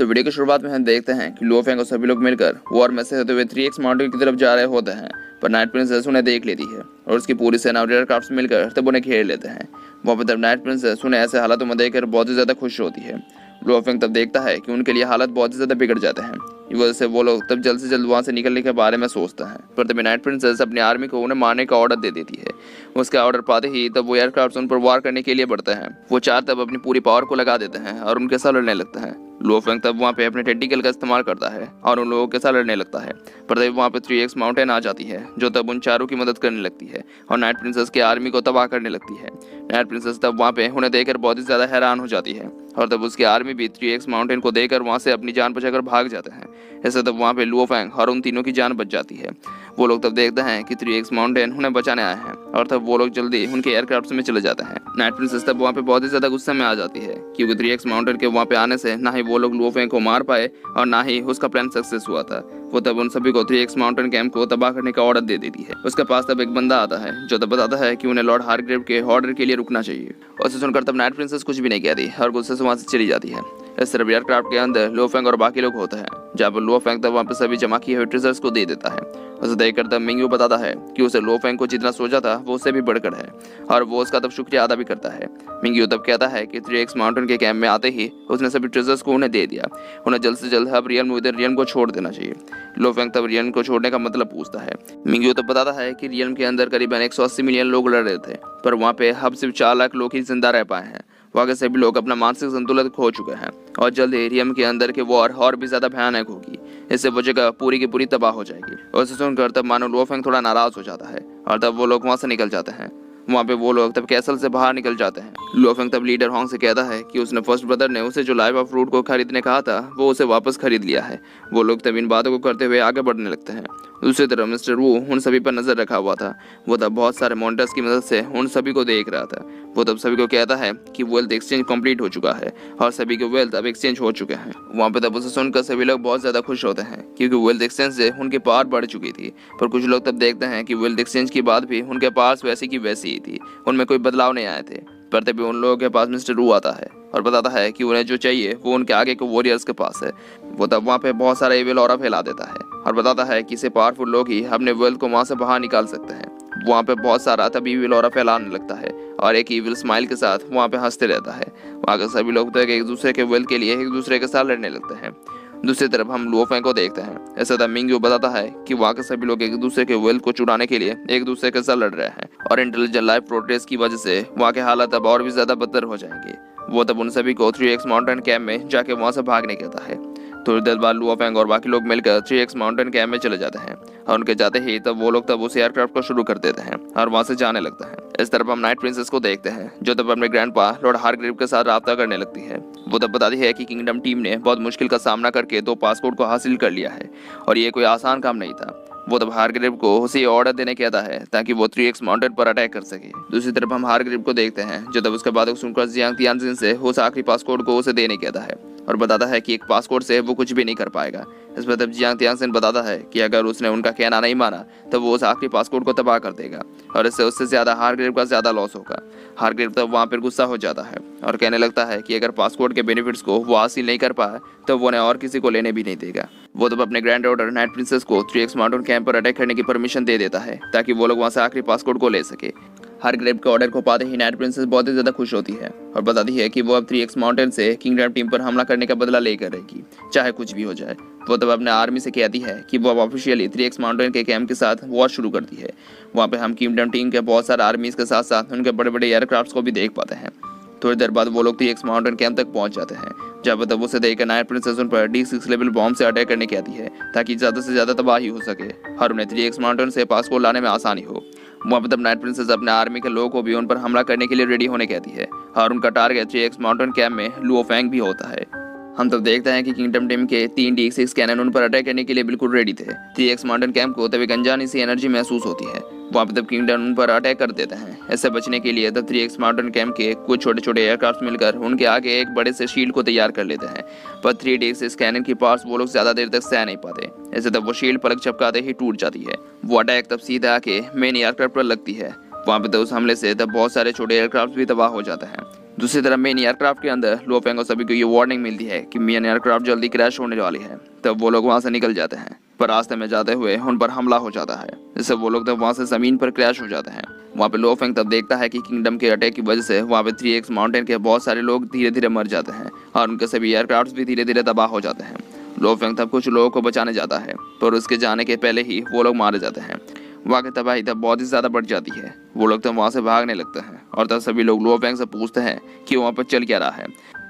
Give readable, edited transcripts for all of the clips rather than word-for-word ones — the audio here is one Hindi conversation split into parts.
तो वीडियो की शुरुआत में हम देखते हैं कि लुओफेंग और सभी लोग मिलकर वॉर में से होते हुए 3x माउंटेन की तरफ जा रहे होते हैं, पर नाइट प्रिंसेस उन्हें देख लेती है और उसकी पूरी सेना और एयरक्राफ्ट मिलकर तब उन्हें घेर लेते हैं। वहाँ पर तब नाइट प्रिंसेस उन्हें ऐसे हालातों में देखकर बहुत ही ज्यादा खुश होती है। लुओफेंग तब देखता है कि उनके लिए हालत बहुत ही ज्यादा बिगड़ जाते हैं। इस वजह से वो लोग तब जल्द से जल्द वहाँ से निकलने के बारे में सोचता है, पर तभी नाइट प्रिंसेस अपनी आर्मी को उन्हें मारने का ऑर्डर दे देती है। उसका ऑर्डर पाते ही तब वो एयरक्राफ्ट उन पर वार करने के लिए बढ़ते हैं। वो चार तब अपनी पूरी पावर को लगा देते हैं और उनके साथ लड़ने लगते हैं। लुओफेंग तब वहाँ पे अपने टेक्निकल का इस्तेमाल करता है और उन लोगों के साथ लड़ने लगता है, पर तभी वहाँ पे 3x माउंटेन आ जाती है जो तब उन चारों की मदद करने लगती है और नाइट प्रिंसेस की आर्मी को तबाह करने लगती है। नाइट प्रिंसेस तब वहाँ पे उन्हें देखकर बहुत ही ज्यादा हैरान हो जाती है और तब उसकी आर्मी भी 3x माउंटेन को देखकर वहाँ से अपनी जान बचाकर भाग जाते हैं। ऐसे तब वहाँ पे लुओफेंग और उन तीनों की जान बच जाती है। वो लोग तब देखते हैं कि 3x माउंटेन उन्हें बचाने आए हैं और तब वो लोग जल्दी उनके एयरक्राफ्ट में चले जाते हैं। नाइट प्रिंसेस तब वहाँ पे बहुत ही ज्यादा गुस्से में आ जाती है क्योंकि 3x माउंटेन के वहाँ पे आने से ना ही वो लोग लुओफेंग को मार पाए और ना ही उसका प्लान सक्सेस हुआ था। वो तब उन सभी को 3x माउंटेन कैंप को तबाह करने का ऑर्डर दे देती है। उसके पास तब एक बंदा आता है जो तब बताता है कि उन्हें लॉर्ड हार्ग्रेव के ऑर्डर के लिए रुकना चाहिए। उसे सुनकर तब नाइट प्रिंसेस कुछ भी नहीं कहती और गुस्से से वहाँ से चली जाती है। इस तरफ एयरक्राफ्ट के अंदर लुओफेंग और बाकी लोग होते हैं, जहाँ पर लुओफेंग तब वहाँ पे सभी जमा किए हुए ट्रेजर्स को दे देता है। उसे देखकर तब मिंग्यू बताता है कि उसे लुओफेंग को जितना सोचा था वो उससे भी बढ़कर है और वो उसका तब शुक्रिया अदा भी करता है। मिंग्यू तब कहता है कि 3x माउंटेन के कैंप में आते ही उसने सभी ट्रेजर्स को उन्हें दे दिया। उन्हें जल्द से जल्द अब रियन को छोड़ देना चाहिए। लुओफेंग तब रियन को छोड़ने का मतलब पूछता है। मिंग्यू तब बताता है कि रियन के अंदर करीबन 180 मिलियन लोग लड़ रहे थे, पर वहाँ पे अब सिर्फ 4 लाख लोग ही जिंदा रह पाए हैं। वहाँ के सभी लोग अपना मानसिक संतुलन खो चुके हैं और जल्द एरियम के अंदर के वॉर और भी ज्यादा भयानक होगी। इससे वो जगह पूरी की पूरी तबाह हो जाएगी। और इसे सुनकर तब मानो लुओफेंग थोड़ा नाराज हो जाता है और तब वो लोग वहाँ से निकल जाते हैं। वहाँ पे वो लोग तब कैसल से बाहर निकल जाते हैं। लुओफेंग तब लीडर होंग से कहता है कि उसने फर्स्ट ब्रदर ने उसे जो लाइव फ्रूट को खरीदने कहा था वो उसे वापस खरीद लिया है। वो लोग तब इन बातों को करते हुए आगे बढ़ने लगते हैं। दूसरी तरफ मिस्टर वू उन सभी पर नजर रखा हुआ था। वो तब बहुत सारे मॉनिटर्स की मदद से उन सभी को देख रहा था। वो तब सभी को कहता है कि वेल्थ एक्सचेंज कंप्लीट हो चुका है और सभी के वेल्थ अब एक्सचेंज हो चुके हैं। वहाँ पे तब उसे सुनकर सभी लोग बहुत ज्यादा खुश होते हैं क्योंकि वेल्थ एक्सचेंज से उनकी पावर बढ़ चुकी थी। पर कुछ लोग तब देखते हैं कि वेल्थ एक्सचेंज के बाद भी उनके पास वैसी की वैसी ही थी, उनमें कोई बदलाव नहीं आए थे। पर तभी उन लोगों के पास मिस्टर वू आता है और बताता है कि उन्हें जो चाहिए वो उनके आगे के वॉरियर्स के पास है। वो तब वहाँ पे बहुत सारा एविल ऑरा फैला देता है और बताता है कि इसे पावरफुल लोग ही अपने वेल्थ को वहाँ से बाहर निकाल सकते हैं। वहाँ पे बहुत सारा तब ईविल ऑरा फैलाने लगता है और एक ईविल स्माइल के साथ वहाँ पे हंसते रहता है। वहाँ के सभी लोग तो एक दूसरे के वेल्थ के लिए एक दूसरे के साथ लड़ने लगते हैं। दूसरी तरफ हम लुओफेंग को देखते हैं। ऐसा तब मिंग्यू बताता है कि वहाँ के सभी लोग एक दूसरे के वेल्थ को चुराने के लिए एक दूसरे के साथ लड़ रहे हैं और इंटेलिजेंट लाइफ प्रोटेस्ट की वजह से वहाँ के हालात अब और भी ज्यादा बदतर हो जाएंगे। वो तब उन सभी को 3x माउंटेन कैंप में जाके वहाँ से भागने कहता है। थोड़ी देर बाद लुओफेंग और बाकी लोग मिलकर 3x माउंटेन कैंप में चले जाते हैं और उनके जाते ही तब वो लोग तब उस एयरक्राफ्ट को शुरू कर देते हैं और वहाँ से जाने लगते हैं। इस तरफ हम नाइट प्रिंसेस को देखते हैं जो तब अपने ग्रैंडपा लॉर्ड हार्ग्रेव के साथ राब्ता करने लगती है। वो तब बताती है कि किंगडम टीम ने बहुत मुश्किल का सामना करके 2 पासपोर्ट को हासिल कर लिया है और ये कोई आसान काम नहीं था। वो तब हार्ग्रेव को उसे ऑर्डर देने कहता है ताकि वो 3x माउंटेन पर अटैक कर सके। दूसरी तरफ हम हार्ग्रेव को देखते हैं जो तब उसके बाद सुनकर जियांग तियानजिन से उस आखिरी पासपोर्ट को उसे देने कहता है और बताता है कि एक पासपोर्ट से वो कुछ भी नहीं कर पाएगा। इस पर तब जियांग तियानजिन बताता है कि अगर उसने उनका कहना नहीं माना तो वो उस आखिरी पासपोर्ट को तबाह कर देगा और इससे उससे ज्यादा हार्ग्रेव का ज्यादा लॉस होगा। हार्ग्रेव तब वहाँ पर गुस्सा हो जाता है और कहने लगता है कि अगर पासपोर्ट के बेनिफिट्स को वो हासिल नहीं कर पाया तो वो उन्हें और किसी को लेने भी नहीं देगा। वो तब अपने ग्रैंड डॉटर नाइट प्रिंसेस को 3x माउंटेन कैंप पर अटैक करने की परमिशन दे देता है ताकि वो लोग वहाँ से आखिरी पासपोर्ट को ले सके। हार्ग्रेव के ऑर्डर को पाते ही नाइट प्रिंसेस बहुत ही ज्यादा खुश होती है और बताती है कि वो अब 3x माउंटेन से किंगडम टीम पर हमला करने का बदला लेकर रहेगी, चाहे कुछ भी हो जाए। वो तब अपने आर्मी से कहती है कि वो अब ऑफिशियली 3x माउंटेन के कैंप के साथ वॉर शुरू करती है। वहाँ पे हम किंगडम टीम के बहुत सारे आर्मीज के साथ साथ उनके बड़े बड़े एयरक्राफ्ट को भी देख पाते हैं। थोड़ी देर बाद वो लोग 3x माउंटेन कैंप तक पहुंच जाते हैं जब तब उसे देखकर नाइट प्रिंसेस उन पर D6 लेवल बॉम्ब से अटैक करने की आती है ताकि ज्यादा से ज्यादा तबाही हो सके और उन्हें 3x माउंटेन से पासपोर्ट लाने में आसानी हो। वहाँ पर तब नाइट प्रिंसेस अपने आर्मी के लोगों को भी उन पर हमला करने के लिए रेडी होने कहती है और उनका टारगेट 3x माउंटेन कैंप में लुओफेंग भी होता है। हम तब देखते हैं कि किंगडम टीम के 3 D6 कैनन उन पर अटैक करने के लिए बिल्कुल रेडी थे। 3x माउंटेन कैंप को तब एक अनजानी सी एनर्जी महसूस होती है। वहाँ पे तब किंगडम उन पर अटैक कर देते हैं। ऐसे बचने के लिए तब 3x माउंटेन कैंप के कुछ छोटे छोटे एयरक्राफ्ट मिलकर उनके आगे एक बड़े से शील्ड को तैयार कर लेते हैं, पर 3D6 कैनन की पार्ट्स वो लोग ज्यादा देर तक सह नहीं पाते। ऐसे तब वो शील्ड पलक झपकाते ही टूट जाती है। वो अटैक तब सीधा आके मेन एयरक्राफ्ट पर लगती है। वहाँ पे तो उस हमले से तब बहुत सारे छोटे एयरक्राफ्ट भी तबाह हो जाते हैं। दूसरी तरफ मेन एयरक्राफ्ट के अंदर लो फेंग और सभी को ये वार्निंग मिलती है कि मेन एयरक्राफ्ट जल्दी क्रैश होने वाली है। तब वो लोग वहाँ से निकल जाते हैं, पर रास्ते में जाते हुए उन पर हमला हो जाता है, जिससे वो लोग तब वहाँ से जमीन पर क्रैश हो जाते हैं। वहाँ पे लो फेंग तब देखता है कि किंगडम के अटैक की वजह से वहाँ पे 3x माउंटेन के बहुत सारे लोग धीरे धीरे मर जाते हैं और उनके सभी एयरक्राफ्ट भी धीरे धीरे तबाह हो जाते हैं। लो फेंग तब कुछ लोगों को बचाने जाता है, पर उसके जाने के पहले ही वो लोग मारे जाते हैं। वहाँ की तबाही तब बहुत ही ज्यादा बढ़ जाती है। वो लोग तब वहाँ से भागने लगते हैं और तब सभी लोग लो फेंग से पूछते हैं कि वहाँ पर चल क्या रहा है।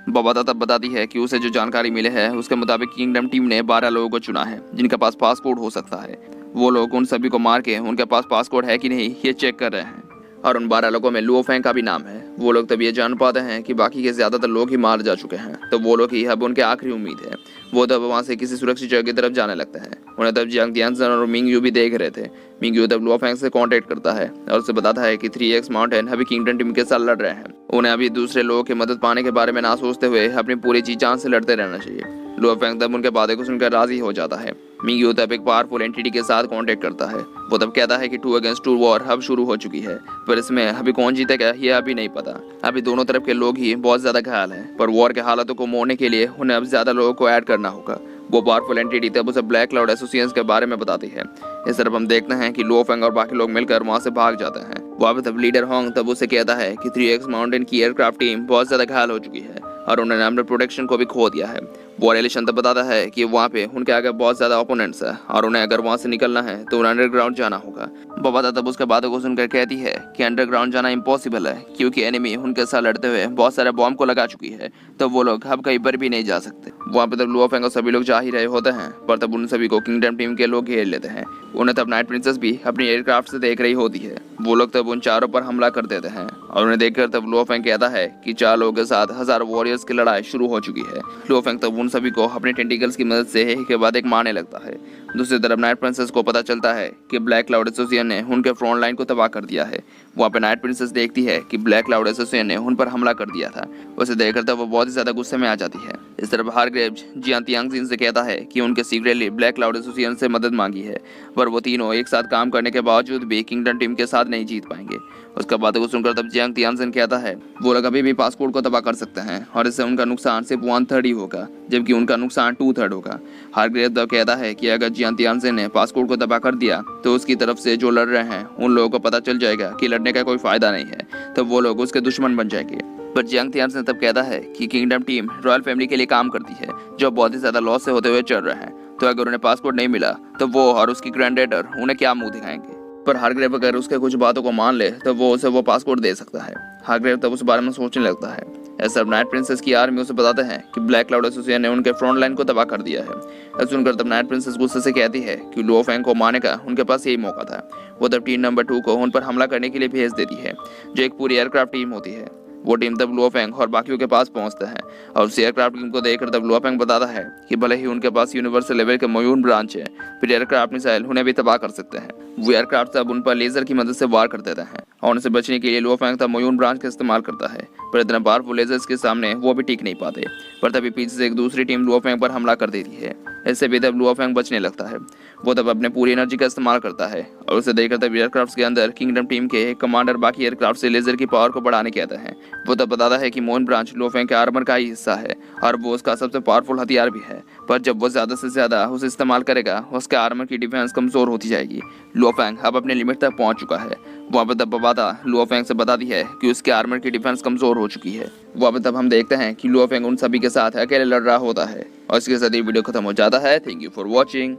बबाता तब बताती है कि उसे जो जानकारी मिले है उसके मुताबिक किंगडम टीम ने 12 लोगों को चुना है जिनके पास पासपोर्ट हो सकता है। वो लोग उन सभी को मार के उनके पास पासपोर्ट है कि नहीं ये चेक कर रहे हैं और उन 12 लोगों में लुओ फेंग का भी नाम है। वो लोग तब ये जान पाते हैं कि बाकी के ज्यादातर लोग ही मार जा चुके हैं, तो वो लोग ही अब उनके आखिरी उम्मीद है। वो तब वहाँ से किसी सुरक्षित जगह की तरफ जाने लगते हैं। उन्हें तब जियांग तियानसन और मिंग यू भी देख रहे थे। मिंग यू तब लुओ फेंग से कांटेक्ट करता है और उसे बताता है कि 3x माउंटेन अभी किंगडम टीम के साथ लड़ रहे हैं। उन्हें अभी दूसरे लोगों की मदद पाने के बारे में ना सोचते हुए अपनी पूरी जी जान से लड़ते रहना चाहिए। लुओ फेंग तब उनके बातें को सुनकर राजी हो जाता है। मिंग यू तब एक पावरफुल एंटिटी के साथ कांटेक्ट करता है। वो तब कहता है कि 2 अगेंस्ट 2 वॉर अब शुरू हो चुकी है, पर इसमें अभी कौन जीतेगा ये अभी नहीं पता। अभी दोनों तरफ के लोग ही बहुत ज्यादा घायल हैं, पर वॉर के हालातों को मोड़ने के लिए उन्हें अब ज्यादा लोगों को ऐड करना होगा। वो पावरफुल एंटिटी तब उसे ब्लैक क्लाउड एसोसिएशन के बारे में बताती है। इस तरफ हम देखते हैं कि लुओ फेंग और बाकी लोग मिलकर वहाँ से भाग जाते हैं। वहाँ पे तब लीडर होंग तब उसे कहता है कि 3x माउंटेन की एयरक्राफ्ट टीम बहुत ज्यादा घायल हो चुकी है और उन्होंने अपने प्रोटेक्शन को भी खो दिया है। वॉर एलिशन तब बताता है कि वहाँ पे उनके आगे बहुत ज्यादा ओपोनेंट्स है और उन्हें अगर वहाँ से निकलना है तो उन्हें अंडरग्राउंड जाना होगा। बबाता तब उसके बातों को सुनकर कहती है कि अंडरग्राउंड जाना इम्पॉसिबल है क्योंकि एनिमी उनके साथ लड़ते हुए बहुत सारे बॉम्ब को लगा चुकी है, तो वो लोग अब कहीं पर भी नहीं जा सकते। वहाँ पे तब लुओ फेंग और सभी लोग जा ही रहे होते हैं, पर तब उन सभी को किंगडम टीम के लोग घेर लेते हैं। उन्हें तब नाइट प्रिंसेस भी अपनी एयरक्राफ्ट से देख रही होती है। वो लोग तब उन चारों पर हमला कर देते हैं और उन्हें देखकर तब लुओ फेंग कहता है कि 4 लोगों के साथ 1000 वॉरियर्स की लड़ाई शुरू हो चुकी है। लुओ फेंग तब उन सभी को अपने टेंटिकल्स की मदद से एक के बाद एक मारने लगता है। दूसरी तरफ नाइट प्रिंसेस को पता चलता है कि ब्लैक क्लाउड एसोसिएशन ने उनके फ्रंट लाइन को तबाह कर दिया है। वहाँ पे नाइट प्रिंसेस देखती है कि ब्लैक क्लाउड एसोसिएशन ने उन पर हमला कर दिया था। उसे देखकर तब वो बहुत ही ज्यादा गुस्से में आ जाती है। इस तरफ हारग्रेव्स जियांग तियानसन से कहता है कि उनके सीक्रेटली ब्लैक क्लाउड एसोसिएशन से मदद मांगी है, पर वो तीनों एक साथ काम करने के बावजूद भी किंगडम टीम के साथ नहीं जीत पाएंगे। उसका बातों को सुनकर तब जियांग तियानसन कहता है वो लोग अभी भी पासपोर्ट को तबाह कर सकते हैं और इससे उनका नुकसान सिर्फ 1/3 ही होगा, जबकि उनका नुकसान 2/3 होगा। हारग्रेव तब कहता है कि अगर जियांग तियानसन ने पासपोर्ट को तबाह कर दिया तो उसकी तरफ से जो लड़ रहे हैं उन लोगों को पता चल जाएगा कि लड़ने का कोई फायदा नहीं है, तब वो लोग उसके दुश्मन बन जाएंगे। पर जियांग तियानसन तब कहता है कि किंगडम टीम रॉयल फैमिली के लिए काम करती है जो बहुत ही ज्यादा लॉस से होते हुए चल रहे हैं, तो अगर उन्हें पासपोर्ट नहीं मिला तो वो और उसकी ग्रैंडडेटर उन्हें क्या मुंह दिखाएंगे। पर हारग्रेव अगर उसके कुछ बातों को मान ले तो वो उसे वो पासपोर्ट दे सकता है। हारग्रेव तब उस बारे में सोचने लगता है। ऐसा नाइट प्रिंसेस की आर्मी उसे बताते हैं कि ब्लैक क्लाउड एसोसिएशन ने उनके फ्रंट लाइन को तबाह कर दिया है। ऐसा सुनकर तब नाइट प्रिंसेस गुस्से से कहती है कि लुओ फेंग को मारने का उनके पास यही मौका था। वो तब टीम नंबर 2 को उन पर हमला करने के लिए भेज देती है, जो एक पूरी एयरक्राफ्ट टीम होती है। वो टीम तब लुओ फेंग और बाकियों के पास पहुंचता है और उस एयरक्राफ्ट टीम को देखकर तब लुओ फेंग बताता है कि भले ही उनके पास यूनिवर्सल लेवल के मोयून ब्रांच है, फिर एयरक्राफ्ट मिसाइल उन्हें भी तबाह कर सकते हैं। वो एयरक्राफ्ट तब उन पर लेजर की मदद से वार कर देते हैं और उनसे बचने के लिए लुओ फेंग तब मोयून ब्रांच का इस्तेमाल करता है, पर इतना पावरफुल लेजर्स के सामने वो भी टिक नहीं पाते। पर तभी पीछे से एक दूसरी टीम लुओ फेंग पर हमला कर देती है। इससे भी तब लुओ फेंग बचने लगता है। वो तब अपने पूरी एनर्जी का इस्तेमाल करता है और उसे देखकर तब एयरक्राफ्ट के अंदर किंगडम टीम के एक कमांडर बाकी एयरक्राफ्ट से लेजर की पावर को बढ़ाने कहता है। वो तब बताता है कि मोन ब्रांच लुओ फेंग के आर्मर का ही हिस्सा है और वो उसका सबसे पावरफुल हथियार भी है, पर जब वो ज्यादा से ज्यादा उसे इस्तेमाल करेगा उसके आर्मर की डिफेंस कमजोर होती जाएगी। लुओ फेंग अब अपने लिमिट तक पहुंच चुका है। वहाँ पे तब बबाता लुओ फेंग से बताती है कि उसके आर्मर की डिफेंस कमजोर हो चुकी है। वहाँ पे तब हम देखते हैं कि लुओ फेंग उन सभी के साथ अकेले लड़ रहा होता है और इसके साथ ये वीडियो खत्म हो जाता है। Thank you for watching.